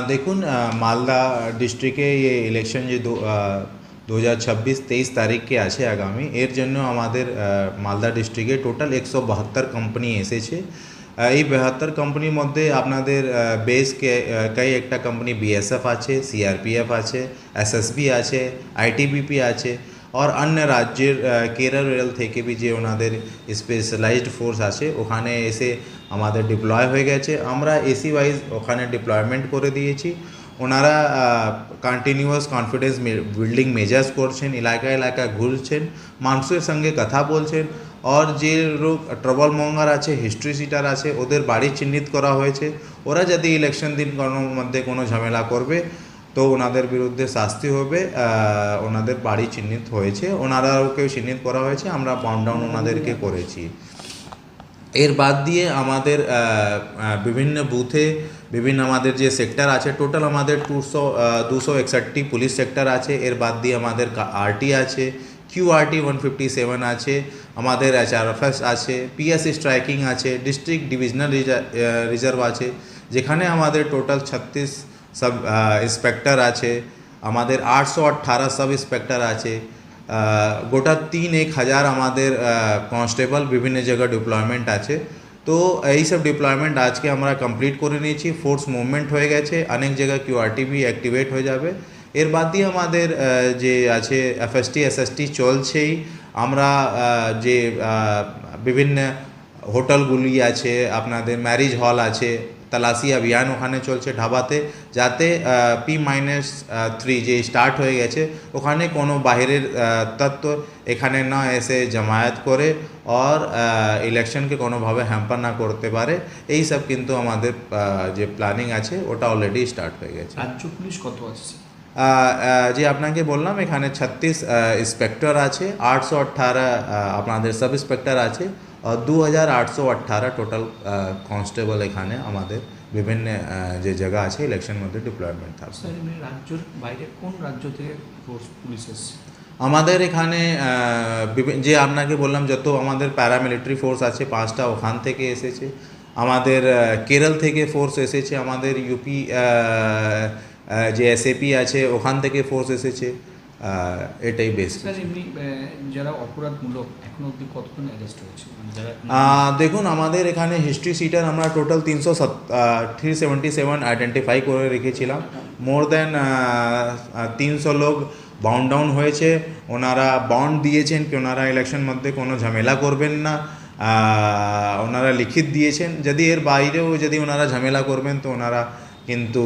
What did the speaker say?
देखून मालदा डिस्ट्रिक्टे ये इलेक्शन जो 2026-23 तारीख के आछे आगामी एर जन्य आमादेर मालदा डिस्ट्रिक्टे टोटाल 172 कोम्पानी एसेछे। এই 72 কোম্পানির মধ্যে আপনাদের বেশ কয়েক একটা কোম্পানি बीएसएफ আছে, सीआरपीएफ আছে, एसएसबी আছে, आईटीबीपी আছে और अन्य राज्যের केरल रेल থেকে भी যে ওনাদের স্পেশালাইজড ফোর্স আছে ওখানে এসে আমাদের ডিপ্লয় হয়ে গেছে। আমরা এসি ওয়াইজ ওখানে ডিপ্লয়মেন্ট করে দিয়েছি। ওনারা কন্টিনিউয়াস কনফিডেন্স বিল্ডিং মেজার্স করছেন, এলাকা এলাকা ঘুরছেন, মানুষের সঙ্গে কথা বলছেন। और যে লোক ট্রাবল মঙ্গার আছে, হিস্ট্রি সিটার আছে, ওদের বাড়ি চিহ্নিত করা হয়েছে। ওরা যদি ইলেকশন দিন মধ্যে কোনো ঝামেলা করবে তো ওনাদের বিরুদ্ধে শাস্তি হবে। ওনাদের বাড়ি চিহ্নিত হয়েছে, ওনারাওকেও চিহ্নিত করা হয়েছে, আমরা বাউন্ড ডাউন ওনাদেরকে করেছি। এর বাদ দিয়ে আমাদের বিভিন্ন বুথে বিভিন্ন আমাদের যে সেক্টর আছে টোটাল আমাদের 261 পুলিশ সেক্টর আছে। এর বাদ দিয়ে আমাদের আরটি আছে, QRT 157 আছে, আমাদের HRFS আছে, PS স্ট্রাইকিং আছে, ডিস্ট্রিক্ট ডিভিশনাল রিজার্ভ আছে, যেখানে আমাদের টোটাল 36 सब इंस्पेक्टर আছে, আমাদের 818 सब इंस्पेक्टर আছে। গোটা 3-1 আমাদের কনস্টেবল বিভিন্ন জায়গায় ডিপ্লয়মেন্ট আছে। তো এই সব ডিপ্লয়মেন্ট আজকে আমরা কমপ্লিট করে নিয়েছি। ফোর্স মুভমেন্ট হয়ে গেছে, অনেক জায়গায় QRT भी অ্যাক্টিভেট হয়ে যাবে। এর বাদ দিয়ে আমাদের যে আছে FST SST চলছেই। আমরা যে বিভিন্ন হোটেলগুলি আছে, আপনাদের ম্যারেজ হল আছে, तलाशी अभियान ওখানে চলছে ঢাবাতে, যাতে P-3 যে স্টার্ট হয়ে গেছে ওখানে কোনো বাইরের তত্ত্ব এখানে না এসে জমায়েত করে और ইলেকশনকে কোনোভাবে হ্যাম্পার না করতে পারে। এই সব কিন্তু আমাদের যে প্ল্যানিং আছে ওটা অলরেডি স্টার্ট হয়ে গেছে। রাজ্য পুলিশ কত আছে? যে আপনাকে বললাম এখানে 36 ইন্সপেক্টর আছে, 818 আপনাদের সাব ইন্সপেক্টর আছে और 2818 টোটাল কনস্টেবল এখানে আমাদের বিভিন্ন যে জায়গা আছে ইলেকশন মধ্যে ডিপ্লয়মেন্ট থাকবে। স্যার এমনি রাজ্যের বাইরে কোন রাজ্য থেকে ফোর্স পুলিশ এসেছে? আমাদের এখানে যে আপনাকে বললাম যত আমাদের প্যারামিলিটারি ফোর্স আছে 5টা ওখান থেকে এসেছে। আমাদের কেরল থেকে ফোর্স এসেছে, আমাদের ইউপি যে SAP আছে ওখান থেকে ফোর্স এসেছে। এটাই বেশ। স্যার এমনি যারা অপরাধমূলক এখন অবধি কতজন অ্যারেস্ট হয়েছে? দেখুন আমাদের এখানে হিস্ট্রি সিটার আমরা টোটাল 377 আইডেন্টিফাই করে রেখেছিলাম। মোর দেন 300 লোক বাউন্ড ডাউন হয়েছে। ওনারা বন্ড দিয়েছেন কি ওনারা ইলেকশন মধ্যে কোনো ঝামেলা করবেন না, ওনারা লিখিত দিয়েছেন। যদি এর বাইরেও যদি ওনারা ঝামেলা করবেন তো ওনারা কিন্তু